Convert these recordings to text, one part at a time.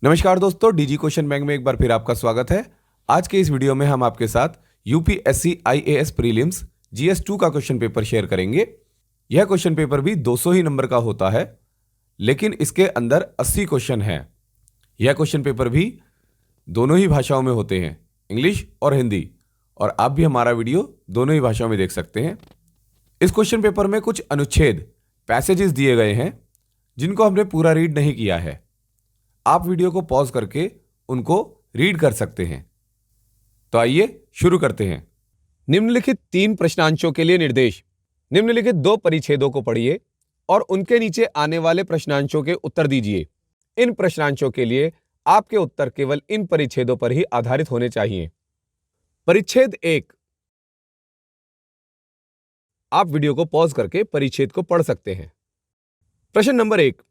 नमस्कार दोस्तों, DG question bank में एक बार फिर आपका स्वागत है। आज के इस वीडियो में हम आपके साथ यूपीएससी आईएएस प्रीलिम्स जीएस 2 का क्वेश्चन पेपर शेयर करेंगे। यह क्वेश्चन पेपर भी 200 ही नंबर का होता है, लेकिन इसके अंदर 80 क्वेश्चन हैं। यह क्वेश्चन पेपर भी दोनों ही भाषाओं में होते हैं, इंग्लिश और हिंदी, और आप भी हमारा वीडियो दोनों ही भाषाओं में देख सकते हैं। इस क्वेश्चन पेपर में कुछ अनुच्छेद पैसेजेस दिए गए हैं जिनको हमने पूरा रीड नहीं किया है। आप वीडियो को पॉज करके उनको रीड कर सकते हैं। तो आइए शुरू करते हैं। निम्नलिखित 3 प्रश्नांशों के लिए निर्देश। निम्नलिखित 2 परिच्छेदों को पढ़िए और उनके नीचे आने वाले प्रश्नांशों के उत्तर दीजिए। इन प्रश्नांशों के लिए आपके उत्तर केवल इन परिच्छेदों पर ही आधारित होने चाहिए। परिच्छेद 1। आप वीडियो को पॉज करके परिच्छेद को पढ़ सकते हैं। प्रश्न नंबर 1।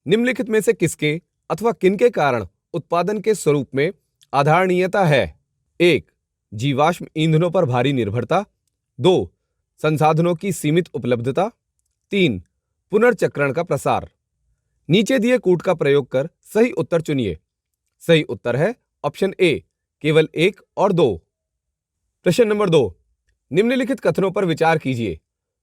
निम्नलिखित में से किसके अथवा किनके कारण उत्पादन के स्वरूप में आधारणीयता है? 1. जीवाश्म ईंधनों पर भारी निर्भरता। 2. संसाधनों की सीमित उपलब्धता। 3. पुनर्चक्रण का प्रसार। नीचे दिए कूट का प्रयोग कर सही उत्तर चुनिए। सही उत्तर है ऑप्शन ए, केवल 1 और 2। प्रश्न नंबर 2। निम्नलिखित कथनों पर विचार कीजिए।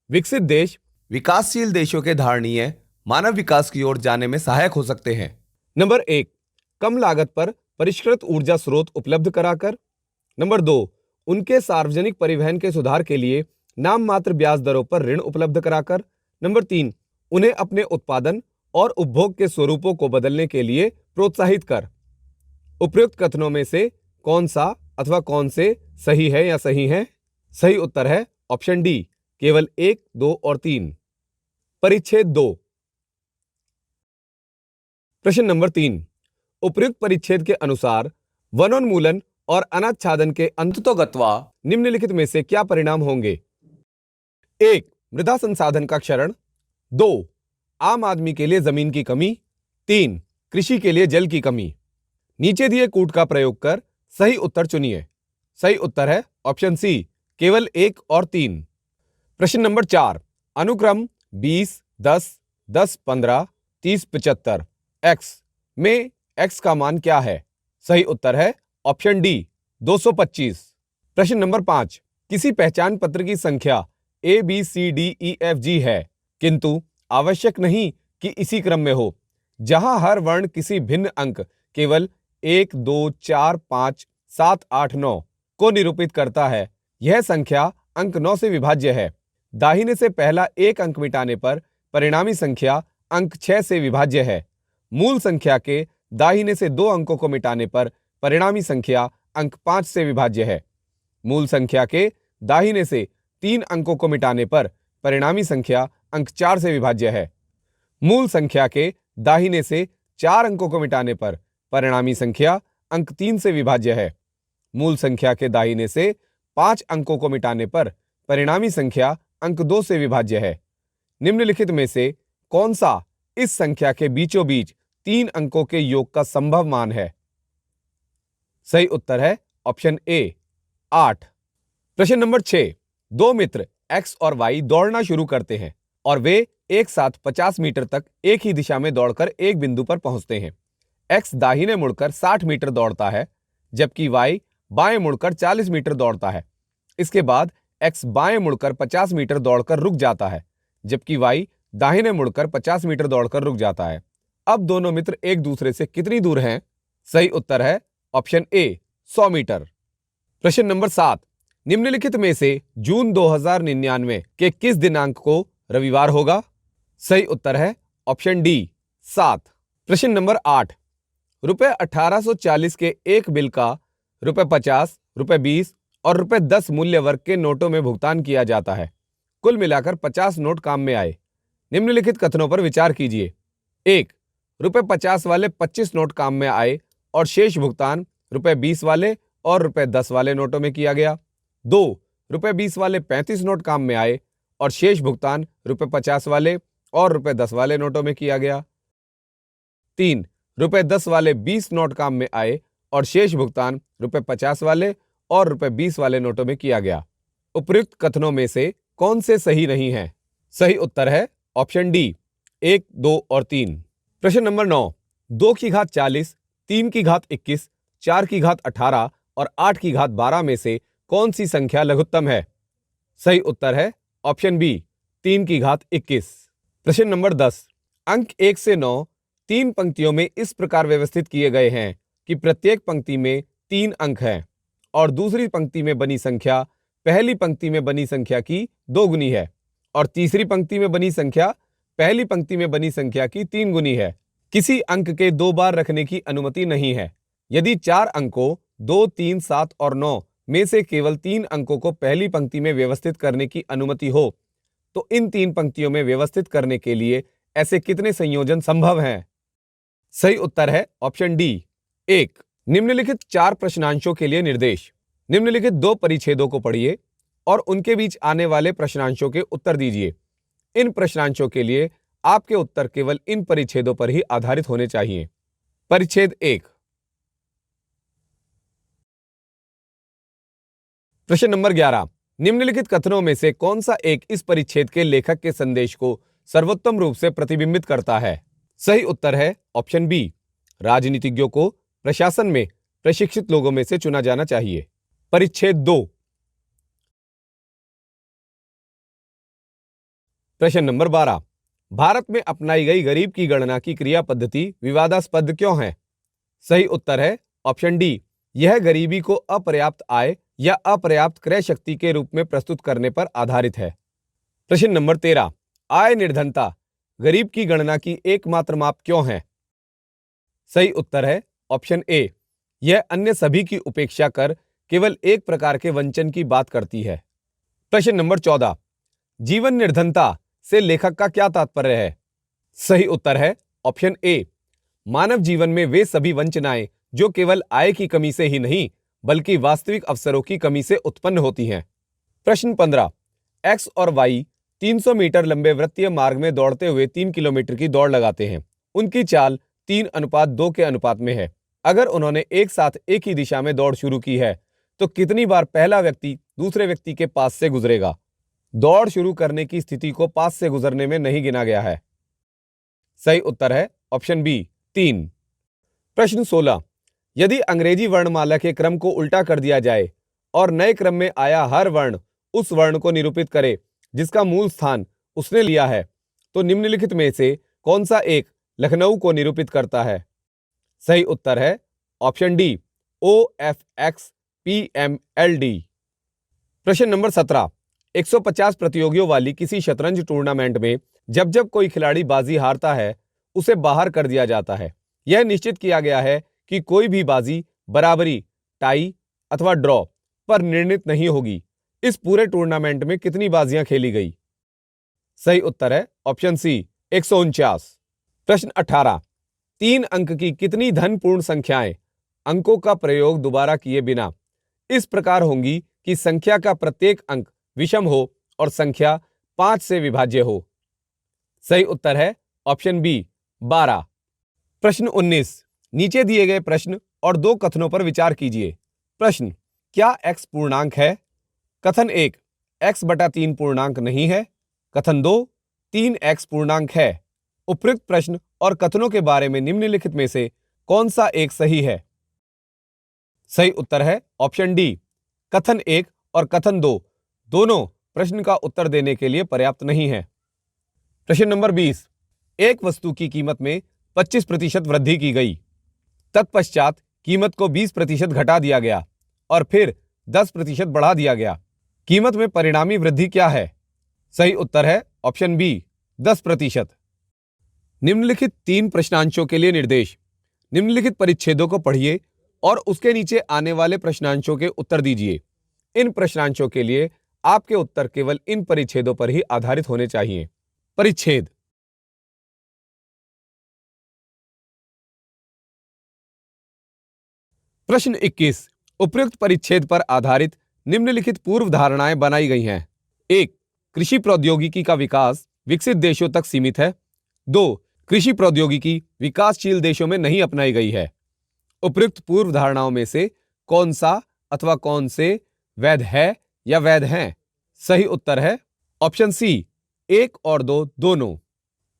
विकसित देश विकासशील देशों के धारणीय मानव विकास की ओर जाने में सहायक हो सकते हैं। नंबर 1, कम लागत पर परिष्कृत ऊर्जा स्रोत उपलब्ध कराकर। नंबर 2, उनके सार्वजनिक परिवहन के सुधार के लिए नाम मात्र ब्याज दरों पर ऋण उपलब्ध कराकर। नंबर 3, उन्हें अपने उत्पादन और उपभोग के स्वरूपों को बदलने के लिए प्रोत्साहित कर। उपयुक्त कथनों में से कौन सा अथवा कौन से सही है या सही है? सही उत्तर है ऑप्शन डी, केवल 1, 2 और 3। परिच्छेद 2। प्रश्न नंबर 3। उपयुक्त परिच्छेद के अनुसार वनोन्मूलन और अनाच्छादन के अंततोगत्वा निम्नलिखित में से क्या परिणाम होंगे? 1. मृदा संसाधन का क्षरण। 2. आम आदमी के लिए जमीन की कमी। 3. कृषि के लिए जल की कमी। नीचे दिए कूट का प्रयोग कर सही उत्तर चुनिए। सही उत्तर है ऑप्शन सी, केवल 1 और 3। प्रश्न नंबर 4। अनुक्रम 20, 10, 10, 15, 30, 75 x में x का मान क्या है? सही उत्तर है ऑप्शन डी, 225। प्रश्न नंबर 5। किसी पहचान पत्र की संख्या ABCDEFG है, किंतु आवश्यक नहीं कि इसी क्रम में हो। जहां हर वर्ण किसी भिन्न अंक केवल 1, 2, 4, 5, 7, 8, 9 को निरूपित करता है, यह संख्या अंक 9 से विभाज्य है। दाहिने से पहला एक अंक मिटाने पर परिणामी संख्या अंक 6 से विभाज्य है। मूल संख्या के दाहिने से 2 अंकों को मिटाने पर परिणामी संख्या अंक 5 से विभाज्य है। मूल संख्या के दाहिने से 3 अंकों को मिटाने पर परिणामी संख्या अंक 4 से विभाज्य है। मूल संख्या के दाहिने से 4 अंकों को मिटाने पर परिणामी संख्या अंक 3 से विभाज्य है। मूल संख्या के दाहिने से 5 अंकों को मिटाने पर परिणामी संख्या अंक 2 से विभाज्य है। निम्नलिखित में से कौन सा इस संख्या के बीचों बीच 3 अंकों के योग का संभव मान है? सही उत्तर है ऑप्शन ए, 8। प्रश्न नंबर 6। 2 मित्र x और y दौड़ना शुरू करते हैं और वे एक साथ 50 मीटर तक एक ही दिशा में दौड़कर एक बिंदु पर पहुंचते हैं। x दाहिने मुड़कर 60 मीटर दौड़ता है, जबकि y बाएं मुड़कर 40 मीटर दौड़ता है। इसके बाद x बाएं मुड़कर 50 मीटर दौड़कर रुक जाता है, जबकि y दाहिने मुड़कर 50 मीटर दौड़कर रुक जाता है। अब दोनों मित्र एक दूसरे से कितनी दूर हैं? सही उत्तर है ऑप्शन ए, 100 मीटर। प्रश्न नंबर 7। निम्नलिखित में से जून 2099 के किस दिनांक को रविवार होगा? सही उत्तर है ऑप्शन डी, 7। प्रश्न नंबर 8। रुपए 1840 के एक बिल का रुपए 50, रुपए 20 और रुपए 10 मूल्य वर्ग के नोटों में भुगतान किया जाता है। कुल मिलाकर 50 नोट काम में आए। निम्नलिखित कथनों पर विचार कीजिए। 1. रुपए 50 वाले 25 नोट काम में आए और शेष भुगतान रुपए 20 वाले और रुपए 10 वाले नोटों में किया गया। 2. रुपए 20 वाले 35 नोट काम में आए और शेष भुगतान रुपए 50 वाले और रुपए 10 वाले नोटों में किया गया। 3. रुपए 10 वाले 20 नोट काम में आए और शेष भुगतान रुपए 50 वाले और रुपए 20 वाले नोटों में किया गया। उपयुक्त कथनों में से कौन से सही नहीं है? सही उत्तर है ऑप्शन डी, 1, 2 और 3। प्रश्न नंबर 9। 2 की घात 40, 3 की घात 21, 4 की घात 18 और 8 की घात 12 में से कौन सी संख्या लघुत्तम है? सही उत्तर है ऑप्शन बी, 3 की घात 21। प्रश्न नंबर 10। अंक 1 से 9 3 पंक्तियों में इस प्रकार व्यवस्थित किए गए हैं कि प्रत्येक पंक्ति में 3 अंक हैं और दूसरी पंक्ति में बनी संख्या पहली पंक्ति में बनी संख्या की 2 गुनी है और तीसरी पंक्ति में बनी संख्या पहली पंक्ति में बनी संख्या की 3 गुनी है। किसी अंक के 2 बार रखने की अनुमति नहीं है। यदि 4 अंकों 2, 3, 7 और 9 में से केवल 3 अंकों को पहली पंक्ति में व्यवस्थित करने की अनुमति हो तो इन 3 पंक्तियों में व्यवस्थित करने के लिए ऐसे कितने संयोजन संभव हैं? सही उत्तर है ऑप्शन डी, 1। निम्नलिखित 4 प्रश्नांशों के लिए निर्देश। निम्नलिखित 2 परिच्छेदों को पढ़िए और उनके बीच आने वाले प्रश्नांशों के उत्तर दीजिए। इन प्रश्नांशों के लिए आपके उत्तर केवल इन परिच्छेदों पर ही आधारित होने चाहिए। परिच्छेद 1। प्रश्न नंबर 11। निम्नलिखित कथनों में से कौन सा एक इस परिच्छेद के लेखक के संदेश को सर्वोत्तम रूप से प्रतिबिंबित करता है? सही उत्तर है ऑप्शन बी, राजनीतिज्ञों को प्रशासन में प्रशिक्षित लोगों में से चुना जाना चाहिए। परिच्छेद 2। प्रश्न नंबर 12। भारत में अपनाई गई गरीब की गणना की क्रिया पद्धति विवादास्पद क्यों है? सही उत्तर है ऑप्शन डी, यह गरीबी को अपर्याप्त आय या अपर्याप्त क्रय शक्ति के रूप में प्रस्तुत करने पर आधारित है। प्रश्न नंबर 13। आय निर्धनता गरीब की गणना की एकमात्र माप क्यों है? सही उत्तर है ऑप्शन ए, यह अन्य सभी की उपेक्षा कर केवल एक प्रकार के वंचन की बात करती है। प्रश्न नंबर 14। जीवन निर्धनता से लेखक का क्या तात्पर्य है? सही उत्तर है ऑप्शन ए, मानव जीवन में वे सभी वंचनाएं जो केवल आय की कमी से ही नहीं बल्कि वास्तविक अवसरों की कमी से उत्पन्न होती हैं। प्रश्न 15। एक्स और वाई 300 मीटर लंबे वृत्तीय मार्ग में दौड़ते हुए 3 किलोमीटर की दौड़ लगाते हैं। उनकी चाल 3:2 के अनुपात में है। अगर उन्होंने एक साथ एक ही दिशा में दौड़ शुरू की है तो कितनी बार पहला व्यक्ति दूसरे व्यक्ति के पास से गुजरेगा? दौड़ शुरू करने की स्थिति को पास से गुजरने में नहीं गिना गया है। सही उत्तर है ऑप्शन बी, 3। प्रश्न 16। यदि अंग्रेजी वर्णमाला के क्रम को उल्टा कर दिया जाए और नए क्रम में आया हर वर्ण उस वर्ण को निरूपित करे जिसका मूल स्थान उसने लिया है तो निम्नलिखित में से कौन सा एक लखनऊ को निरूपित करता है? सही उत्तर है ऑप्शन डी, OFXPMLD। प्रश्न नंबर 17। 150 प्रतियोगियों वाली किसी शतरंज टूर्नामेंट में जब जब कोई खिलाड़ी बाजी हारता है उसे बाहर कर दिया जाता है। यह निश्चित किया गया है कि कोई भी बाजी बराबरी, टाई अथवा ड्रॉ पर निर्णित नहीं होगी। इस पूरे टूर्नामेंट में कितनी बाजियां खेली गई? सही उत्तर है ऑप्शन सी, 149। प्रश्न 18। 3 अंक की कितनी धन पूर्ण संख्याएं अंकों का प्रयोग दोबारा किए बिना इस प्रकार होंगी कि संख्या का प्रत्येक अंक विषम हो और संख्या 5 से विभाज्य हो? सही उत्तर है ऑप्शन बी, 12। प्रश्न 19। नीचे दिए गए प्रश्न और 2 कथनों पर विचार कीजिए। प्रश्न, क्या x पूर्णांक है? कथन 1, x/3 पूर्णांक नहीं है। कथन 2, 3x पूर्णांक है। उपयुक्त प्रश्न और कथनों के बारे में निम्नलिखित में से कौन सा एक सही है? सही उत्तर है ऑप्शन डी, कथन 1 और कथन 2 दोनों प्रश्न का उत्तर देने के लिए पर्याप्त नहीं है। प्रश्न नंबर 20। एक वस्तु की कीमत में 25% वृद्धि की गई। तत्पश्चात कीमत को 20% घटा दिया गया और फिर 10% बढ़ा दिया गया। कीमत में परिणामी वृद्धि क्या है? सही उत्तर है ऑप्शन बी, 10%। निम्नलिखित 3 प्रश्नांशों के लिए निर्देश। निम्नलिखित परिच्छेदों को पढ़िए और उसके नीचे आने वाले प्रश्नांशों के उत्तर दीजिए। इन प्रश्नांशों के लिए आपके उत्तर केवल इन परिच्छेदों पर ही आधारित होने चाहिए। परिच्छेद। प्रश्न 21। उपयुक्त परिच्छेद पर आधारित निम्नलिखित पूर्व धारणाएं बनाई गई हैं। 1, कृषि प्रौद्योगिकी का विकास विकसित देशों तक सीमित है। 2, कृषि प्रौद्योगिकी विकासशील देशों में नहीं अपनाई गई है। उपयुक्त पूर्व धारणाओं में से कौन सा अथवा कौन से वैध है या वैध हैं? सही उत्तर है ऑप्शन सी, 1 और 2 दोनों।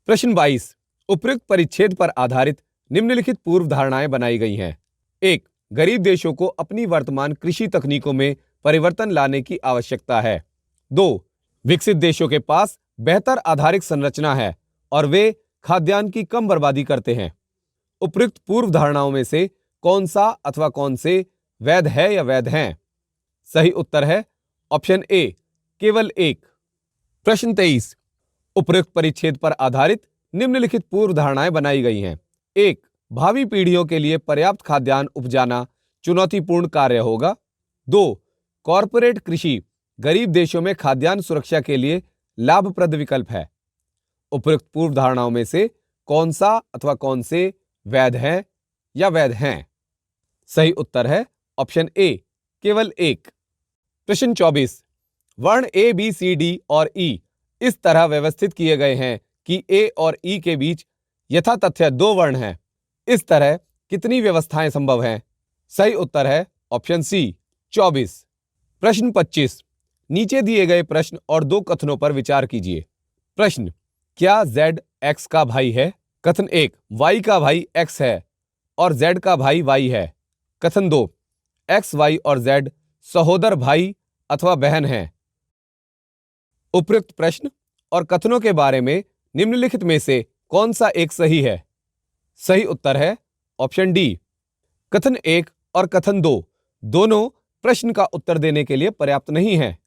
प्रश्न 22। उपयुक्त परिच्छेद पर आधारित निम्नलिखित पूर्व धारणाएं बनाई गई हैं। 1. गरीब देशों को अपनी वर्तमान कृषि तकनीकों में परिवर्तन लाने की आवश्यकता है। 2. विकसित देशों के पास बेहतर आधारिक संरचना है और वे खाद्यान्न की कम बर्बादी करते हैं। उपयुक्त पूर्व धारणाओं में से कौन सा अथवा कौन से वैध है या वैध हैं? सही उत्तर है ऑप्शन ए, केवल एक। प्रश्न 23। उपयुक्त परिच्छेद पर आधारित निम्नलिखित पूर्व धारणाएं बनाई गई हैं। 1. भावी पीढ़ियों के लिए पर्याप्त खाद्यान्न उपजाना चुनौतीपूर्ण कार्य होगा। 2. कॉरपोरेट कृषि गरीब देशों में खाद्यान्न सुरक्षा के लिए लाभप्रद विकल्प है। उपयुक्त पूर्व धारणाओं में से कौन सा अथवा कौन से वैध है या वैध हैं? सही उत्तर है ऑप्शन ए, केवल एक। प्रश्न 24। वर्ण ए, बी, सी, डी और ई इस तरह व्यवस्थित किए गए हैं कि ए और ई के बीच यथातथ्य 2 वर्ण हैं। इस तरह कितनी व्यवस्थाएं संभव हैं? सही उत्तर है ऑप्शन सी, 24। प्रश्न 25। नीचे दिए गए प्रश्न और 2 कथनों पर विचार कीजिए। प्रश्न, क्या Z X का भाई है? कथन 1, Y का भाई X है और Z का भाई Y है। कथन 2, X, Y और Z सहोदर भाई अथवा बहन हैं। उपयुक्त प्रश्न और कथनों के बारे में निम्नलिखित में से कौन सा एक सही है? सही उत्तर है ऑप्शन डी। कथन 1 और कथन 2 दोनों प्रश्न का उत्तर देने के लिए पर्याप्त नहीं है।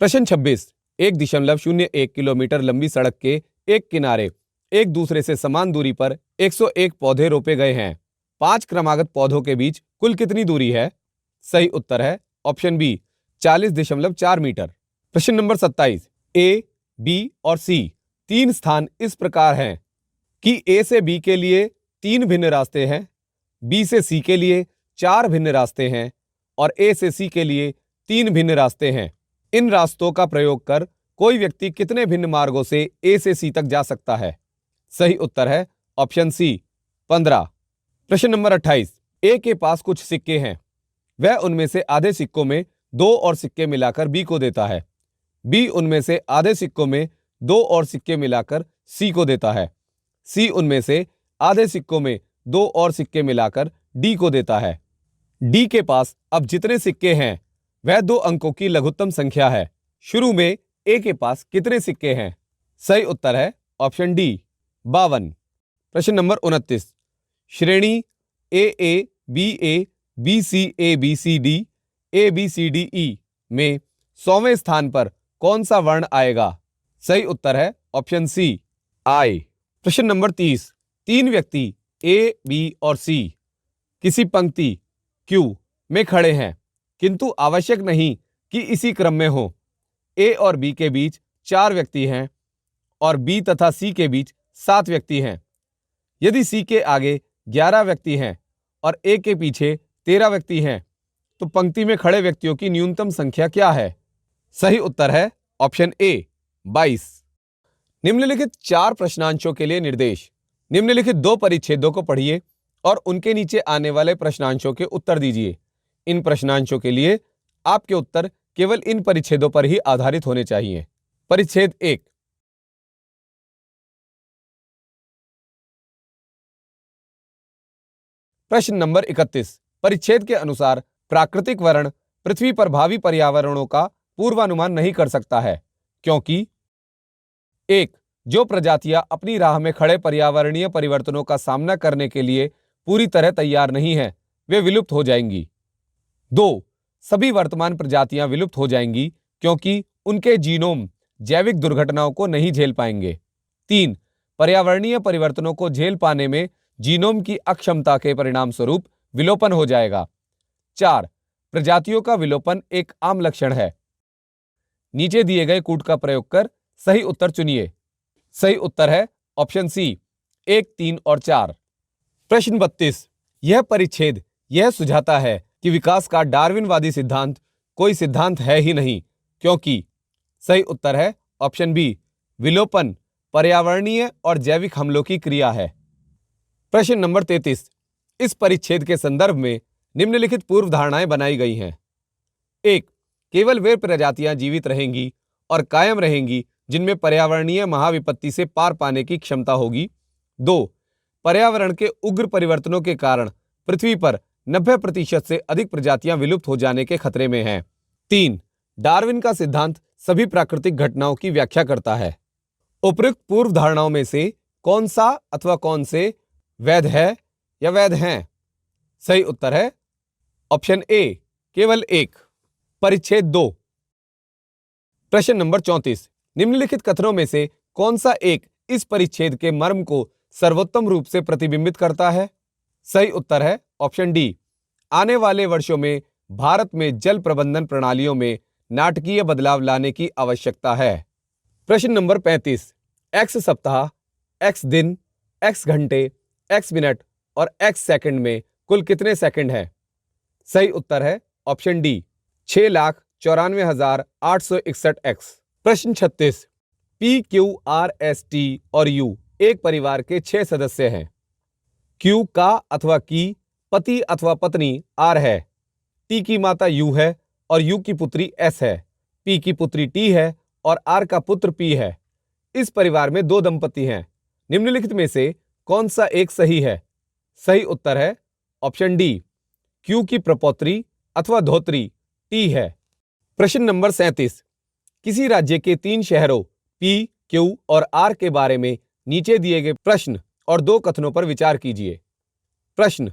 प्रश्न 26। 1.01 किलोमीटर लंबी सड़क के एक किनारे एक दूसरे से समान दूरी पर 101 पौधे रोपे गए हैं। 5 क्रमागत पौधों के बीच कुल कितनी दूरी है? सही उत्तर है ऑप्शन बी, 40.4 मीटर। प्रश्न नंबर 27। ए, बी और सी 3 स्थान इस प्रकार हैं कि ए से बी के लिए 3 भिन्न रास्ते हैं, बी से सी के लिए 4 भिन्न रास्ते हैं और ए से सी के लिए 3 भिन्न रास्ते हैं। इन रास्तों का प्रयोग कर कोई व्यक्ति कितने भिन्न मार्गों से ए से सी तक जा सकता है? सही उत्तर है ऑप्शन सी, 15। प्रश्न नंबर 28। ए के पास कुछ सिक्के हैं, वह उनमें से आधे सिक्कों में 2 और सिक्के मिलाकर बी को देता है। बी उनमें से आधे सिक्कों में 2 और सिक्के मिलाकर सी को देता है। सी उनमें से आधे सिक्कों में 2 और सिक्के मिलाकर डी को देता है। डी के पास अब जितने सिक्के हैं वह 2 अंकों की लघुत्तम संख्या है। शुरू में ए के पास कितने सिक्के हैं? सही उत्तर है ऑप्शन डी, 52। प्रश्न नंबर 29। श्रेणी A B A, B C A B C D, A B C D E में 100वें स्थान पर कौन सा वर्ण आएगा? सही उत्तर है ऑप्शन सी, आई। प्रश्न नंबर 30। 3 व्यक्ति ए, बी और सी किसी पंक्ति क्यू में खड़े हैं, किंतु आवश्यक नहीं कि इसी क्रम में हो। ए और बी के बीच 4 व्यक्ति हैं और बी तथा सी के बीच 7 व्यक्ति हैं। यदि सी के आगे 11 व्यक्ति हैं और ए के पीछे 13 व्यक्ति हैं, तो पंक्ति में खड़े व्यक्तियों की न्यूनतम संख्या क्या है? सही उत्तर है ऑप्शन ए, 22। निम्नलिखित 4 प्रश्नांशों के लिए निर्देश। निम्नलिखित 2 परिच्छेदों को पढ़िए और उनके नीचे आने वाले प्रश्नांशों के उत्तर दीजिए। इन प्रश्नांशों के लिए आपके उत्तर केवल इन परिच्छेदों पर ही आधारित होने चाहिए। परिच्छेद 1। प्रश्न नंबर 31। परिच्छेद के अनुसार प्राकृतिक वर्ण पृथ्वी पर भावी पर्यावरणों का पूर्वानुमान नहीं कर सकता है, क्योंकि 1. जो प्रजातियां अपनी राह में खड़े पर्यावरणीय परिवर्तनों का सामना करने के लिए पूरी तरह तैयार नहीं हैं, वे विलुप्त हो जाएंगी। 2. सभी वर्तमान प्रजातियां विलुप्त हो जाएंगी क्योंकि उनके जीनोम जैविक दुर्घटनाओं को नहीं झेल पाएंगे। 3. पर्यावरणीय परिवर्तनों को झेल पाने में जीनोम की अक्षमता के परिणाम स्वरूप विलोपन हो जाएगा। 4. प्रजातियों का विलोपन एक आम लक्षण है। नीचे दिए गए कूट का प्रयोग कर सही उत्तर चुनिए। सही उत्तर है ऑप्शन सी, 1, 3 और 4। प्रश्न 32। यह परिच्छेद यह सुझाता है कि विकास का डार्विनवादी सिद्धांत कोई सिद्धांत है ही नहीं, क्योंकि सही उत्तर है ऑप्शन बी, विलोपन पर्यावरणीय और जैविक हमलों की क्रिया है। प्रश्न नंबर 33। इस परिच्छेद के संदर्भ में निम्नलिखित पूर्व धारणाएं बनाई गई हैं। 1. केवल वे प्रजातियां जीवित रहेंगी और कायम रहेंगी जिनमें पर्यावरणीय महाविपत्ति से पार पाने की क्षमता होगी। 2. पर्यावरण के उग्र परिवर्तनों के कारण पृथ्वी पर 90% से अधिक प्रजातियां विलुप्त हो जाने के खतरे में हैं। 3. डार्विन का सिद्धांत सभी प्राकृतिक घटनाओं की व्याख्या करता है। उपयुक्त पूर्व धारणाओं में से कौन सा अथवा कौन से वैध है या वैध हैं? सही उत्तर है ऑप्शन ए, केवल एक। परिच्छेद 2। प्रश्न नंबर 34। निम्नलिखित कथनों में से कौन सा एक इस परिच्छेद के मर्म को सर्वोत्तम रूप से प्रतिबिंबित करता है? सही उत्तर है ऑप्शन डी, आने वाले वर्षों में भारत में जल प्रबंधन प्रणालियों में नाटकीय बदलाव लाने की आवश्यकता है। प्रश्न नंबर 35। एक्स सप्ताह, एक्स दिन, एक्स घंटे, एक्स मिनट और एक्स सेकंड में कुल कितने सेकंड हैं? सही उत्तर है ऑप्शन डी, 6,94,861 एक्स। प्रश्न 36। P, Q, R, S, T और यू एक परिवार के 6 सदस्य हैं। क्यू का अथवा की पति अथवा पत्नी आर है, टी की माता यू है और यू की पुत्री एस है, पी की पुत्री टी है और आर का पुत्र पी है। इस परिवार में 2 दंपति हैं। निम्नलिखित में से कौन सा एक सही है? सही उत्तर है ऑप्शन डी, क्यू की प्रपौत्री अथवा धोत्री टी है। प्रश्न नंबर 37। किसी राज्य के 3 शहरों पी, क्यू और आर के बारे में नीचे दिए गए प्रश्न और 2 कथनों पर विचार कीजिए। प्रश्न,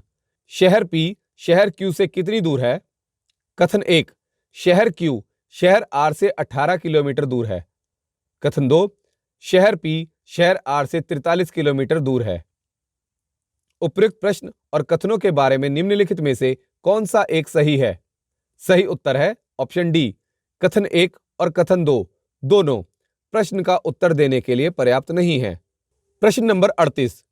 शहर पी शहर क्यू से कितनी दूर है? कथन 1, शहर क्यू शहर आर से 18 किलोमीटर दूर है। कथन 2, शहर पी शहर आर से 43 किलोमीटर दूर है। उपयुक्त प्रश्न और कथनों के बारे में निम्नलिखित में से कौन सा एक सही है? सही उत्तर है ऑप्शन डी, कथन 1 और कथन 2 दोनों प्रश्न का उत्तर देने के लिए पर्याप्त नहीं है। प्रश्न नंबर 38।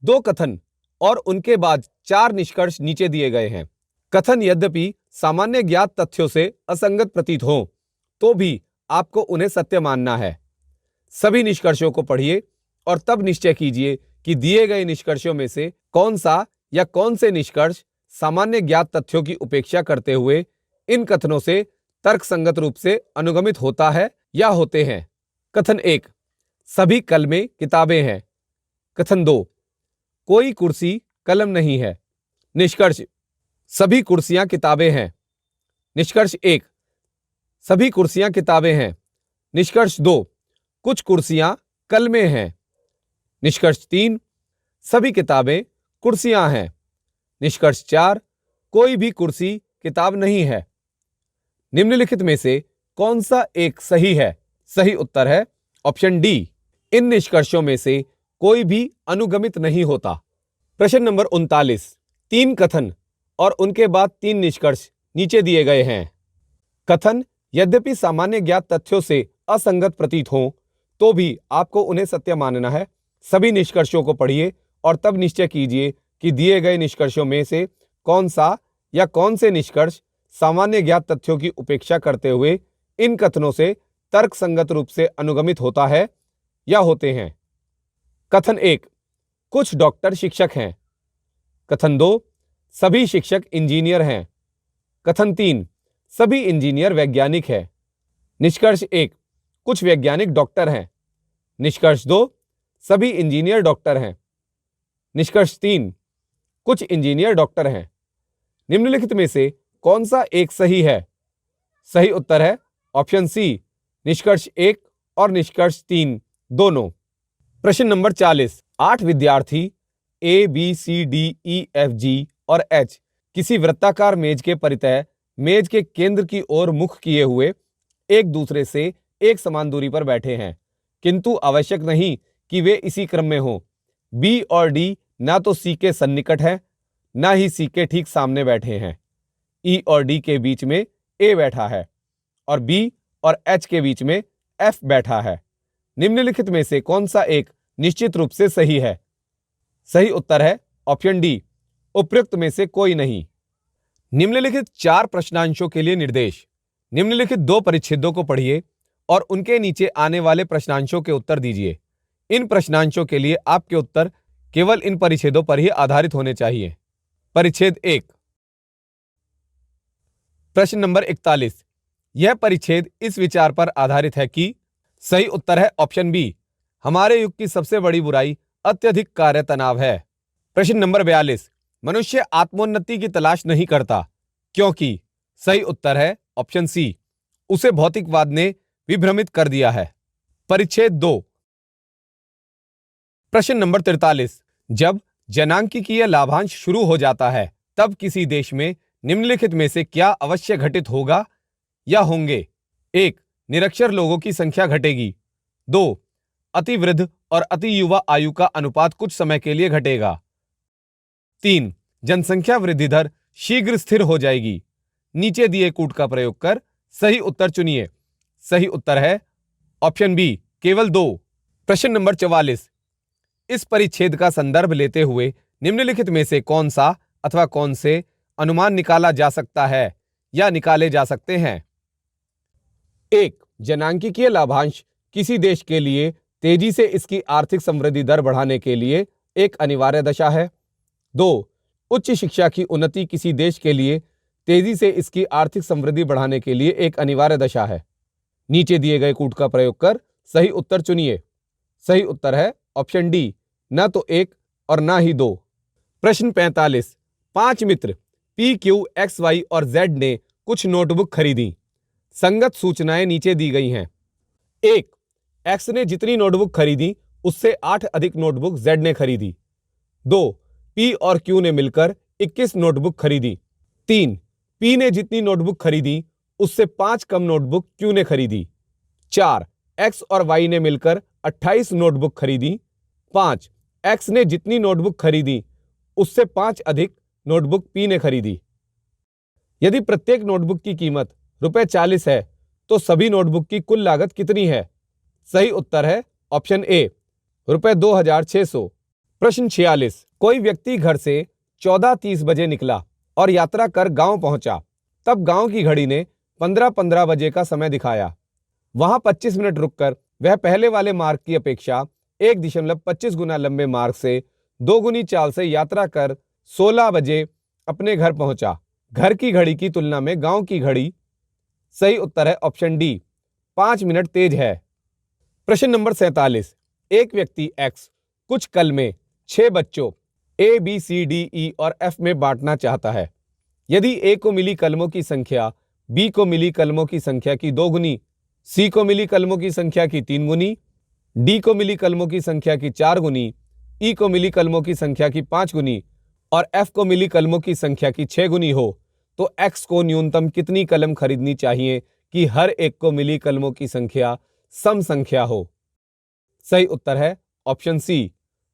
2 कथन और उनके बाद 4 निष्कर्ष नीचे दिए गए हैं। कथन यद्यपि सामान्य ज्ञात तथ्यों से असंगत प्रतीत हों, तो भी आपको उन्हें सत्य मानना है। सभी निष्कर्षों को पढ़िए और तब निश्चय कीजिए कि दिए गए निष्कर्षों में से कौन सा या कौन से निष्कर्ष सामान्य ज्ञात तथ्यों की उपेक्षा करते हुए इन कथनों से तर्कसंगत रूप से अनुगमित होता है या होते हैं। कथन 1, सभी कलमें किताबें हैं। कथन 2, कोई कुर्सी कलम नहीं है। निष्कर्ष, सभी कुर्सियां किताबें हैं। निष्कर्ष 1, सभी कुर्सियां किताबें हैं। निष्कर्ष 2, कुछ कुर्सियां कलमें हैं। निष्कर्ष 3, सभी किताबें कुर्सियां हैं। निष्कर्ष 4, कोई भी कुर्सी किताब नहीं है। निम्नलिखित में से कौन सा एक सही है? सही उत्तर है ऑप्शन डी, इन निष्कर्षों में से कोई भी अनुगमित नहीं होता। प्रश्न नंबर 39। 3 कथन और उनके बाद 3 निष्कर्ष नीचे दिए गए हैं। कथन यद्यपि सामान्य ज्ञात तथ्यों से असंगत प्रतीत हों, तो भी आपको उन्हें सत्य मानना है। सभी निष्कर्षों को पढ़िए और तब निश्चय कीजिए कि दिए गए निष्कर्षों में से कौन सा या कौन से निष्कर्ष सामान्य ज्ञात तथ्यों की उपेक्षा करते हुए इन कथनों से तर्कसंगत रूप से अनुगमित होता है या होते हैं। कथन 1, कुछ डॉक्टर शिक्षक हैं। कथन 2, सभी शिक्षक इंजीनियर हैं। कथन 3, सभी इंजीनियर वैज्ञानिक हैं। निष्कर्ष 1, कुछ वैज्ञानिक डॉक्टर हैं। निष्कर्ष 2, सभी इंजीनियर डॉक्टर हैं। निष्कर्ष 3, कुछ इंजीनियर डॉक्टर हैं। निम्नलिखित में से कौन सा एक सही है? सही उत्तर है ऑप्शन सी, निष्कर्ष 1 और निष्कर्ष 3 दोनों। प्रश्न नंबर 40। 8 विद्यार्थी ए, बी, सी, डी, ई, एफ, जी और एच किसी वृत्ताकार मेज के परितः मेज के केंद्र की ओर मुख किए हुए एक दूसरे से एक समान दूरी पर बैठे हैं, किंतु आवश्यक नहीं कि वे इसी क्रम में हों। बी और डी ना तो सी के सन्निकट है, ना ही सी के ठीक सामने बैठे हैं। ई और डी के बीच में ए बैठा है और बी और एच के बीच में एफ बैठा है। निम्नलिखित में से कौन सा एक निश्चित रूप से सही है? सही उत्तर है ऑप्शन डी, उपयुक्त में से कोई नहीं। निम्नलिखित 4 प्रश्नांशों के लिए निर्देश। निम्नलिखित 2 परिच्छेदों को पढ़िए और उनके नीचे आने वाले प्रश्नांशों के उत्तर दीजिए। इन प्रश्नांशों के लिए आपके उत्तर केवल इन परिच्छेदों पर ही आधारित होने चाहिए। परिच्छेद 1। प्रश्न नंबर 41। यह परिच्छेद इस विचार पर आधारित है कि सही उत्तर है ऑप्शन बी, हमारे युग की सबसे बड़ी बुराई अत्यधिक कार्य तनाव है। प्रश्न नंबर 42, मनुष्य आत्मोन्नति की तलाश नहीं करता क्योंकि सही उत्तर है ऑप्शन सी, उसे भौतिकवाद ने विभ्रमित कर दिया है। परिच्छेद 2। प्रश्न नंबर 43, जब जनांकिकीय लाभांश शुरू हो जाता है तब किसी देश में निम्नलिखित में से क्या अवश्य घटित होगा या होंगे? 1, निरक्षर लोगों की संख्या घटेगी। 2, अति वृद्ध और अति युवा आयु का अनुपात कुछ समय के लिए घटेगा। 3, जनसंख्या वृद्धि दर शीघ्र स्थिर हो जाएगी। नीचे दिए कूट का प्रयोग कर सही उत्तर चुनिए। सही उत्तर है ऑप्शन बी, केवल 2। प्रश्न नंबर 44, इस परिच्छेद का संदर्भ लेते हुए निम्नलिखित में से कौन सा अथवा कौन से अनुमान निकाला जा सकता है या निकाले जा सकते हैं? 1, जनांकिकीय लाभांश किसी देश के लिए तेजी से इसकी आर्थिक समृद्धि दर बढ़ाने के लिए एक अनिवार्य दशा है। 2, उच्च शिक्षा की उन्नति किसी देश के लिए तेजी से इसकी आर्थिक समृद्धि बढ़ाने के लिए एक अनिवार्य दशा है। नीचे दिए गए कूट का प्रयोग कर सही उत्तर चुनिए। सही उत्तर है ऑप्शन डी, न तो 1 और न ही 2। प्रश्न 45, 5 मित्र पी, क्यू, एक्स, वाई और जेड ने कुछ नोटबुक खरीदी। संगत सूचनाएं नीचे दी गई हैं। 1, एक्स ने जितनी नोटबुक खरीदी उससे 8 अधिक नोटबुक जेड ने खरीदी। 2, पी और क्यू ने मिलकर 21 नोटबुक खरीदी। 3, पी ने जितनी नोटबुक खरीदी उससे 5 कम नोटबुक क्यू ने खरीदी। 4, एक्स और वाई ने मिलकर 28 नोटबुक खरीदी। 5, एक्स ने जितनी नोटबुक खरीदी उससे 5 अधिक नोटबुक पी ने खरीदी। यदि प्रत्येक नोटबुक की कीमत ₹40 है तो सभी नोटबुक की कुल लागत कितनी है? सही उत्तर है ऑप्शन ए, ₹2600। प्रश्न 46, कोई व्यक्ति घर से 14:30 बजे निकला और यात्रा कर गांव पहुंचा। तब गांव की घड़ी ने 15:15 बजे का समय दिखाया। वहां 25 मिनट रुककर वह पहले वाले मार्ग की अपेक्षा 1.25 गुना लंबे मार्ग से 2 गुनी चाल से यात्रा कर 16 बजे अपने घर पहुंचा। घर की घड़ी की तुलना में गांव की घड़ी सही उत्तर है ऑप्शन डी, 5 मिनट तेज है। प्रश्न नंबर 47, एक व्यक्ति एक्स कुछ कल में 6 बच्चों ए, बी, सी, डी, ई और एफ में बांटना चाहता है। यदि ए को मिली कलमों की संख्या बी को मिली कलमों की संख्या की 2 गुनी, सी को मिली कलमों की संख्या की 3 गुनी, डी को मिली कलमों की संख्या की 4 गुनी, ई को मिली कलमों की संख्या की 5 गुनी और एफ को मिली कलमों की संख्या की 6 गुनी हो, तो एक्स को न्यूनतम कितनी कलम खरीदनी चाहिए कि हर एक को मिली कलमों की संख्या सम संख्या हो? सही उत्तर है ऑप्शन सी,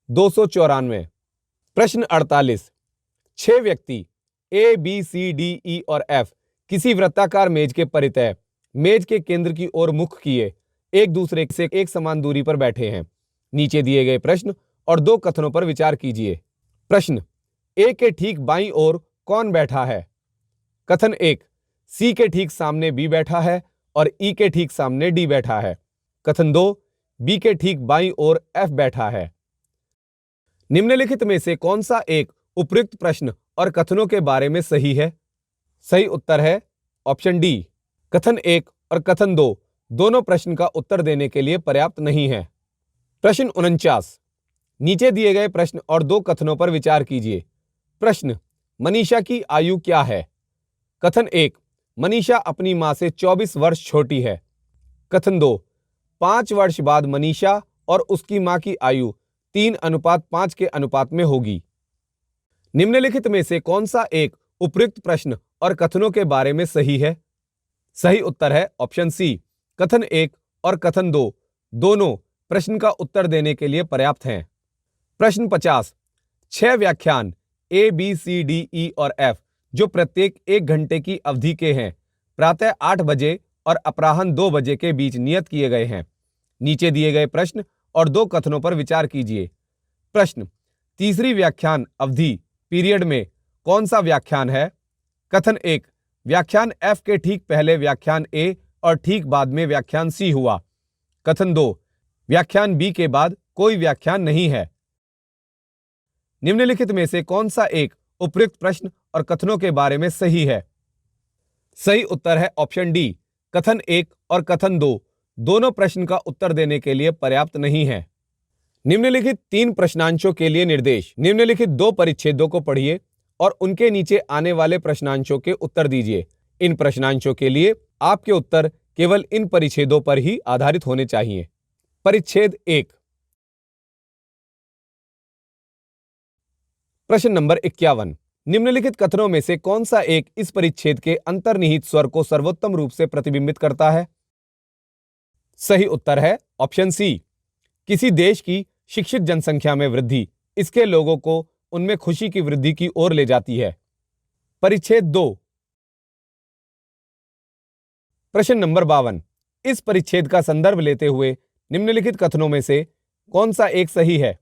294। प्रश्न 48, 6 व्यक्ति ए, बी, सी, डी, ई और एफ किसी वृत्ताकार मेज के परितः मेज के केंद्र की ओर मुख किए एक दूसरे से एक समान दूरी पर बैठे हैं। नीचे दिए गए प्रश्न और 2 कथनों पर विचार कीजिए। प्रश्न, ए के ठीक बाईं ओर कौन बैठा है? कथन 1, सी के ठीक सामने बी बैठा है और ई के ठीक सामने डी बैठा है। कथन 2, बी के ठीक बाईं ओर एफ बैठा है। निम्नलिखित में से कौन सा एक उपयुक्त प्रश्न और कथनों के बारे में सही है? सही उत्तर है ऑप्शन डी, कथन 1 और कथन 2 दोनों प्रश्न का उत्तर देने के लिए पर्याप्त नहीं है। प्रश्न 49, नीचे दिए गए प्रश्न और 2 कथनों पर विचार कीजिए। प्रश्न, मनीषा की आयु क्या है? कथन 1, मनीषा अपनी मां से 24 वर्ष छोटी है। कथन 2, 5 वर्ष बाद मनीषा और उसकी मां की आयु 3:5 के अनुपात में होगी। निम्नलिखित में से कौन सा एक उपयुक्त प्रश्न और कथनों के बारे में सही है? सही उत्तर है ऑप्शन सी, कथन 1 और कथन 2 दोनों प्रश्न का उत्तर देने के लिए पर्याप्त हैं। प्रश्न 50, 6 व्याख्यान ए, बी, सी, डी, ई और एफ जो प्रत्येक 1 घंटे की अवधि के हैं, प्रातः 8 बजे और अपराह्न 2 बजे के बीच नियत किए गए हैं। नीचे दिए गए प्रश्न और 2 कथनों पर विचार कीजिए। प्रश्न, तीसरी व्याख्यान अवधि पीरियड में कौन सा व्याख्यान है? कथन 1, व्याख्यान एफ के ठीक पहले व्याख्यान ए और ठीक बाद में व्याख्यान सी हुआ। कथन 2, व्याख्यान बी के बाद कोई व्याख्यान नहीं है। निम्नलिखित में से कौन सा एक उपयुक्त प्रश्न और कथनों के बारे में सही है? सही उत्तर है ऑप्शन डी, कथन 1 और कथन 2 दोनों प्रश्न का उत्तर देने के लिए पर्याप्त नहीं है। निम्नलिखित 3 प्रश्नांशों के लिए निर्देश। निम्नलिखित 2 परिच्छेदों को पढ़िए और उनके नीचे आने वाले प्रश्नांशों के उत्तर दीजिए। इन प्रश्नांशों के लिए आपके उत्तर केवल इन परिच्छेदों पर ही आधारित होने चाहिए। परिच्छेद 1, प्रश्न नंबर 51। निम्नलिखित कथनों में से कौन सा एक इस परिच्छेद के अंतर्निहित स्वर को सर्वोत्तम रूप से प्रतिबिंबित करता है? सही उत्तर है ऑप्शन सी। किसी देश की शिक्षित जनसंख्या में वृद्धि इसके लोगों को उनमें खुशी की वृद्धि की ओर ले जाती है। परिच्छेद 2, प्रश्न नंबर 52। इस परिच्छेद का संदर्भ लेते हुए निम्नलिखित कथनों में से कौन सा एक सही है?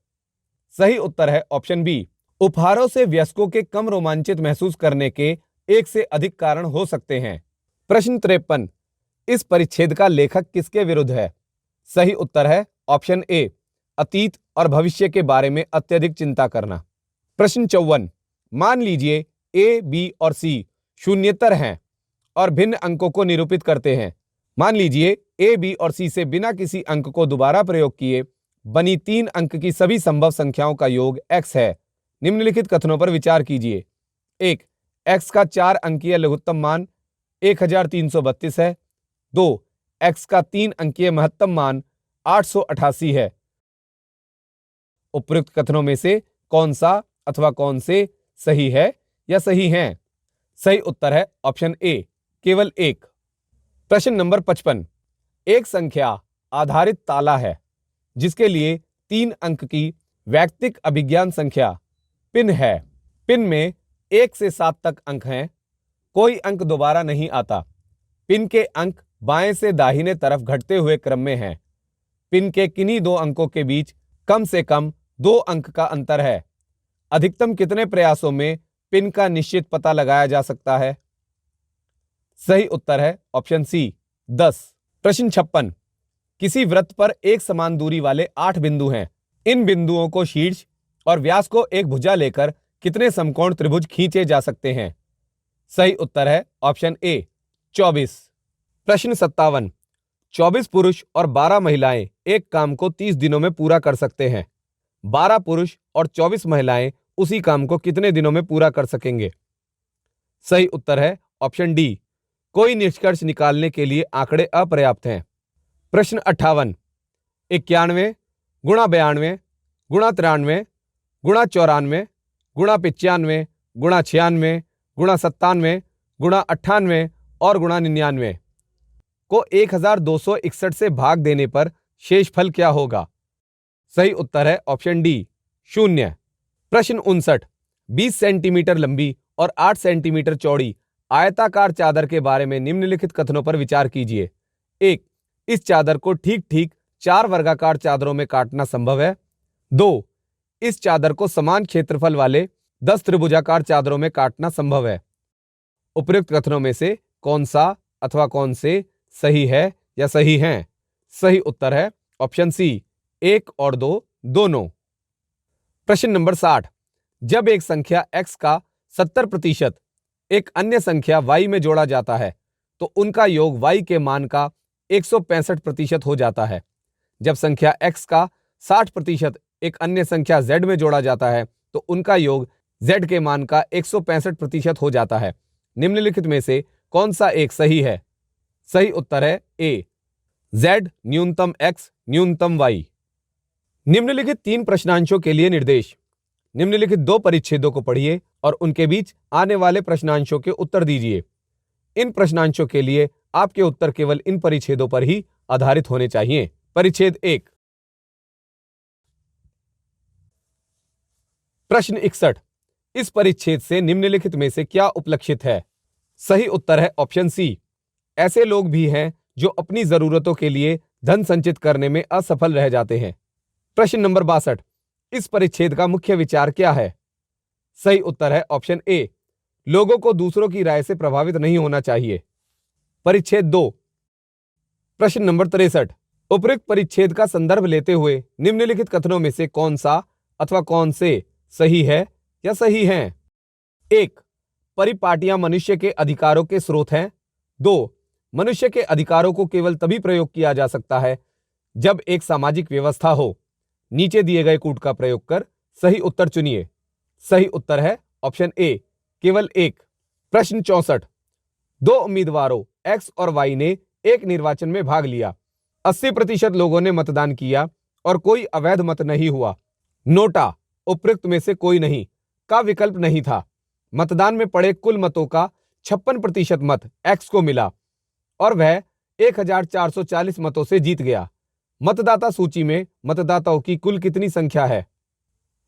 सही उत्तर है ऑप्शन बी। उपहारों से वयस्कों के कम रोमांचित महसूस करने के एक से अधिक कारण हो सकते हैं। प्रश्न 53। इस परिच्छेद का लेखक किसके विरुद्ध है? सही उत्तर है ऑप्शन ए, अतीत और भविष्य के बारे में अत्यधिक चिंता करना। प्रश्न 54। मान लीजिए ए, बी और सी शून्येतर हैं और भिन्न अंकों को निरूपित करते हैं। मान लीजिए ए, बी और सी से बिना किसी अंक को दोबारा प्रयोग किए बनी 3 अंक की सभी संभव संख्याओं का योग x है। निम्नलिखित कथनों पर विचार कीजिए। 1, x का 4 अंकीय लघुत्तम मान 1332 है। 2, x का 3 अंकीय महत्तम मान 888 है। उपयुक्त कथनों में से कौन सा अथवा कौन से सही है या सही हैं? सही उत्तर है ऑप्शन ए, केवल एक। प्रश्न नंबर 55। एक संख्या आधारित ताला है जिसके लिए 3 अंक की वैयक्तिक अभिज्ञान संख्या पिन है। पिन में 1 से 7 तक अंक हैं। कोई अंक दोबारा नहीं आता। पिन के अंक बाएं से दाहिने तरफ घटते हुए क्रम में हैं। पिन के किन्हीं 2 अंकों के बीच कम से कम 2 अंक का अंतर है। अधिकतम कितने प्रयासों में पिन का निश्चित पता लगाया जा सकता है? सही उत्तर है ऑप्शन सी, 10। प्रश्न 56। किसी वृत्त पर एक समान दूरी वाले 8 बिंदु हैं। इन बिंदुओं को शीर्ष और व्यास को एक भुजा लेकर कितने समकोण त्रिभुज खींचे जा सकते हैं? सही उत्तर है ऑप्शन ए, 24। प्रश्न 57। 24 पुरुष और 12 महिलाएं एक काम को 30 दिनों में पूरा कर सकते हैं। 12 पुरुष और 24 महिलाएं उसी काम को कितने दिनों में पूरा कर सकेंगे? सही उत्तर है ऑप्शन डी। कोई निष्कर्ष निकालने के लिए आंकड़े अपर्याप्त हैं। प्रश्न 58। 91 गुणा 92 गुणा 93 गुणा 94 गुणा 95 गुणा 96 गुणा 97 गुणा 98 और गुणा 99 को 1261 से भाग देने पर शेषफल क्या होगा? सही उत्तर है ऑप्शन डी, 0। प्रश्न 59। 20 सेंटीमीटर लंबी और 8 सेंटीमीटर चौड़ी आयताकार चादर के बारे में निम्नलिखित कथनों पर विचार कीजिए। 1, इस चादर को ठीक ठीक 4 वर्गाकार चादरों में काटना संभव है। 2, इस चादर को समान क्षेत्रफल वाले 10 त्रिभुजाकार चादरों में काटना संभव है। उपयुक्त कथनों में से कौन सा अथवा कौन से सही है या सही हैं? सही उत्तर है ऑप्शन सी, 1 और 2 दोनों। प्रश्न नंबर 60। जब एक संख्या x का 70% एक अन्य संख्या y में जोड़ा जाता है तो उनका योग y के मान का 165% हो जाता है। जब संख्या x का 60% एक अन्य संख्या z में जोड़ा जाता है तो उनका योग z के मान का 165% हो जाता है। निम्नलिखित में से कौन सा एक सही है? सही उत्तर है ए, z न्यूनतम x न्यूनतम y। निम्नलिखित 3 प्रश्नांशों के लिए निर्देश। निम्नलिखित 2 परिच्छेदों को पढ़िए और उनके बीच आने वाले प्रश्नांशों के उत्तर दीजिए। इन प्रश्नांशों के लिए आपके उत्तर केवल इन परिच्छेदों पर ही आधारित होने चाहिए। परिच्छेद 1। प्रश्न 61। इस परिच्छेद से निम्नलिखित में से क्या उपलक्षित है? सही उत्तर है ऑप्शन सी। ऐसे लोग भी हैं जो अपनी जरूरतों के लिए धन संचित करने में असफल रह जाते हैं। प्रश्न नंबर 62। इस परिच्छेद का मुख्य विचार क्या है? सही उत्तर है ऑप्शन ए, लोगों को दूसरों की राय से प्रभावित नहीं होना चाहिए। परिच्छेद 2। प्रश्न नंबर 63। उपयुक्त परिच्छेद का संदर्भ लेते हुए निम्नलिखित कथनों में से कौन सा अथवा कौन से सही है या सही हैं? 1, परिपाटियां मनुष्य के अधिकारों के स्रोत हैं। 2, मनुष्य के अधिकारों को केवल तभी प्रयोग किया जा सकता है जब एक सामाजिक व्यवस्था हो। नीचे दिए गए कूट का प्रयोग कर सही उत्तर चुनिए। सही उत्तर है ऑप्शन ए, केवल एक। प्रश्न 64। दो उम्मीदवारों एक्स और वाई ने एक निर्वाचन में भाग लिया। 80% लोगों ने मतदान किया और कोई अवैध मत नहीं हुआ। नोटा उपयुक्त में से कोई नहीं का विकल्प नहीं था। मतदान में पड़े कुल मतों का 56% मत एक्स को मिला और वह 1440 मतों से जीत गया। मतदाता सूची में मतदाताओं की कुल कितनी संख्या है?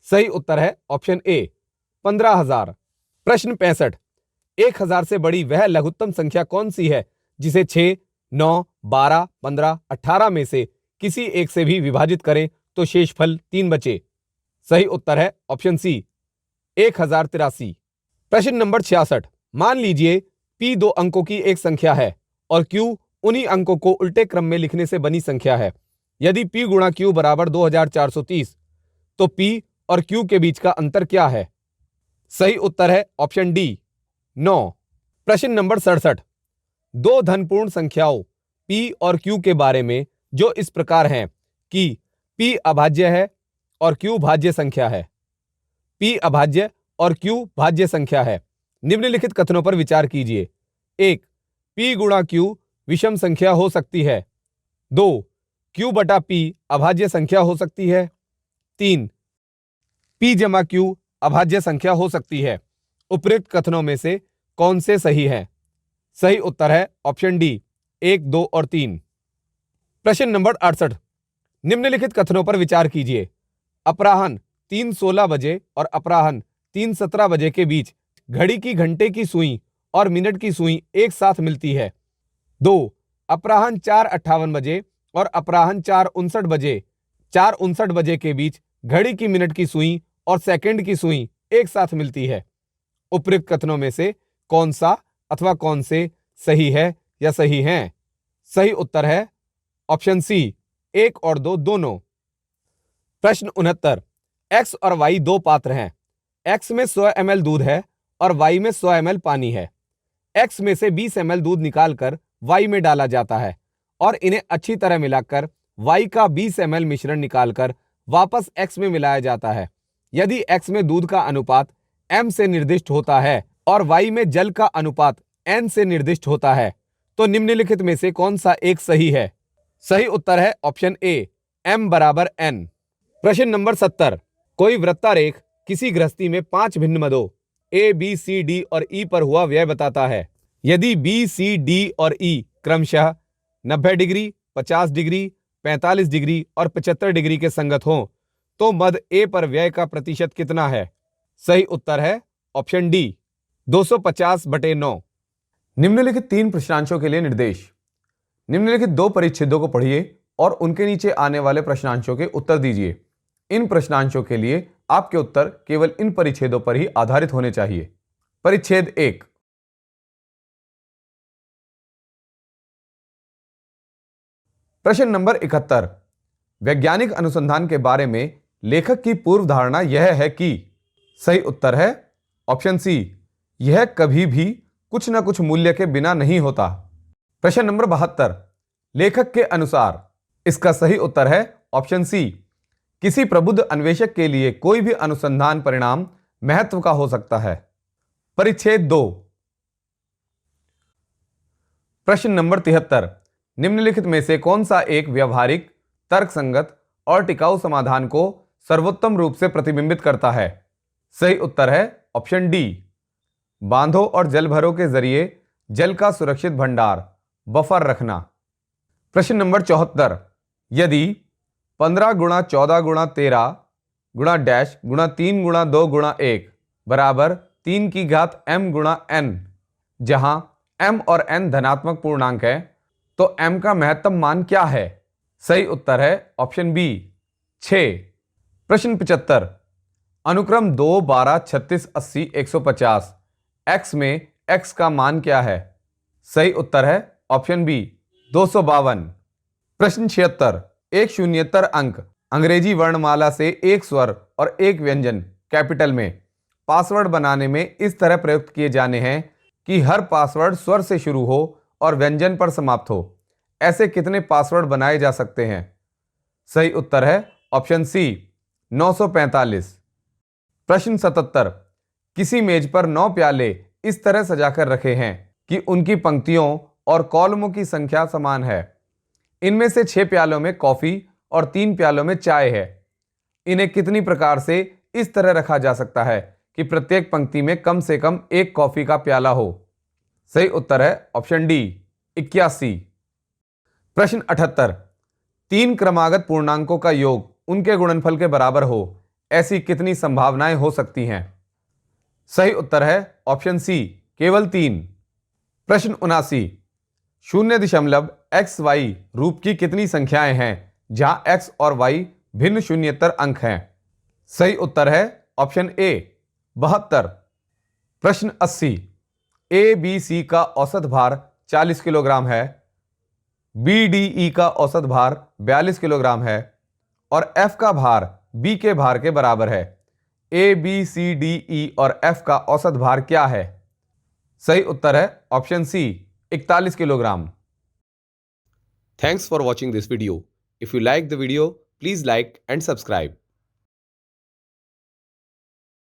सही उत्तर है ऑप्शन ए, 15,000। प्रश्न 65। 1000 से बड़ी वह लघुत्तम संख्या कौन सी है जिसे 6, 9, 12, 15, 18 में से किसी एक से भी विभाजित करें तो शेषफल 3 बचे? सही उत्तर है ऑप्शन सी, 1083। प्रश्न नंबर 66। मान लीजिए P 2 अंकों की एक संख्या है और Q उन्हीं अंकों को उल्टे क्रम में लिखने से बनी संख्या है। यदि P गुणा Q बराबर 2430 तो P और Q के बीच का अंतर क्या है? सही उत्तर है ऑप्शन डी, 9। प्रश्न नंबर 67। दो धनपूर्ण संख्याओं P और Q के बारे में जो इस प्रकार हैं कि P अभाज्य है और Q भाज्य संख्या है। P अभाज्य और Q भाज्य संख्या है। निम्नलिखित कथनों पर विचार कीजिए। 1. P गुणा Q विषम संख्या हो सकती है। 2. Q बटा P अभाज्य संख्या हो सकती है। 3. P जमा Q अभाज्य संख्या हो सकती है। उपयुक्त कथनों में से कौन से सही हैं? सही उत्तर है ऑप्शन डी, 1, 2 और 3। प्रश्न नंबर 68। निम्नलिखित कथनों पर विचार कीजिए। अपराह्न 3:16 बजे और अपराह्न 3:17 बजे के बीच घड़ी की घंटे की सुई और मिनट की सुई एक साथ मिलती है। 2. अपराह्न 4:58 बजे और अपराह्न 4:59 बजे के बीच घड़ी की मिनट की सुई और सेकंड की सुई एक साथ मिलती है। उपयुक्त कथनों में से कौन सा अथवा कौन से सही है या सही हैं? सही उत्तर है ऑप्शन सी, 1 और 2 दोनों। प्रश्न 69। एक्स और वाई दो पात्र हैं। एक्स में 100 ml दूध है और वाई में 100 ml पानी है। एक्स में से 20 ml दूध निकालकर वाई में डाला जाता है और इन्हें अच्छी तरह मिलाकर वाई का 20 ml मिश्रण निकालकर वापस एक्स में मिलाया जाता है। यदि एक्स में दूध का अनुपात m से निर्दिष्ट होता है और वाई में जल का अनुपात n से निर्दिष्ट होता है तो निम्नलिखित में से कौन सा एक सही है? सही उत्तर है ऑप्शन ए, m बराबर n। प्रश्न नंबर 70। कोई वृत्तारेख किसी गृहस्थी में 5 भिन्न मदों A, B, C, D और E पर हुआ व्यय बताता है। यदि B, C, D और E क्रमशः 90 डिग्री, 50 डिग्री, 45 डिग्री और 75 डिग्री के संगत हों तो मद A पर व्यय का प्रतिशत कितना है? सही उत्तर है ऑप्शन डी, 250/9। निम्नलिखित 3 प्रश्नांशों के लिए निर्देश। निम्नलिखित 2 परिच्छेदों को पढ़िए और उनके नीचे आने वाले प्रश्नांशों के उत्तर दीजिए। इन प्रश्नांशों के लिए आपके उत्तर केवल इन परिच्छेदों पर ही आधारित होने चाहिए। परिच्छेद 1। प्रश्न नंबर 71। वैज्ञानिक अनुसंधान के बारे में लेखक की पूर्व धारणा यह है कि। सही उत्तर है ऑप्शन सी, यह कभी भी कुछ न कुछ मूल्य के बिना नहीं होता। प्रश्न नंबर 72। लेखक के अनुसार इसका सही उत्तर है ऑप्शन सी, किसी प्रबुद्ध अन्वेषक के लिए कोई भी अनुसंधान परिणाम महत्व का हो सकता है। परिच्छेद 2। प्रश्न नंबर 73। निम्नलिखित में से कौन सा एक व्यवहारिक, तर्कसंगत और टिकाऊ समाधान को सर्वोत्तम रूप से प्रतिबिंबित करता है? सही उत्तर है ऑप्शन डी, बांधों और जलभरों के जरिए जल का सुरक्षित भंडार, बफर रखना। प्रश्न नंबर 74। यदि 15 गुणा 14 गुणा 13 गुणा डैश गुणा 3 गुणा 2 गुणा 1 बराबर 3 की घात m गुणा n, जहां m और n धनात्मक पूर्णांक है तो m का महत्तम मान क्या है? सही उत्तर है ऑप्शन बी, 6। प्रश्न 75। अनुक्रम 2, 12, 36, 80, 150 x में x का मान क्या है? सही उत्तर है ऑप्शन बी, 252। प्रश्न 76। एक शून्येतर अंक अंग्रेजी वर्णमाला से एक स्वर और एक व्यंजन कैपिटल में पासवर्ड बनाने में इस तरह प्रयुक्त किए जाने हैं कि हर पासवर्ड स्वर से शुरू हो और व्यंजन पर समाप्त हो। ऐसे कितने पासवर्ड बनाए जा सकते हैं? सही उत्तर है ऑप्शन सी 945। प्रश्न 77। किसी मेज पर 9 प्याले इस तरह सजाकर रखे हैं कि उनकी पंक्तियों और कॉलमों की संख्या समान है। इनमें से 6 प्यालों में कॉफी और 3 प्यालों में चाय है। इन्हें कितनी प्रकार से इस तरह रखा जा सकता है कि प्रत्येक पंक्ति में कम से कम एक कॉफी का प्याला हो? सही उत्तर है ऑप्शन डी 81। प्रश्न 78। 3 क्रमागत पूर्णांकों का योग उनके गुणनफल के बराबर हो, ऐसी कितनी संभावनाएं हो सकती हैं? सही उत्तर है ऑप्शन सी केवल 3। प्रश्न 79। 0.xy रूप की कितनी संख्याएं हैं जहां x और y भिन्न शून्येतर अंक हैं? सही उत्तर है ऑप्शन ए 72। प्रश्न 80। ABC का औसत भार 40 किलोग्राम है, BDE का औसत भार 42 किलोग्राम है और F का भार B के भार के बराबर है। ABCDE और F का औसत भार क्या है? सही उत्तर है option C 41 kilogram. Thanks for watching this video. If you like the video, please like and subscribe.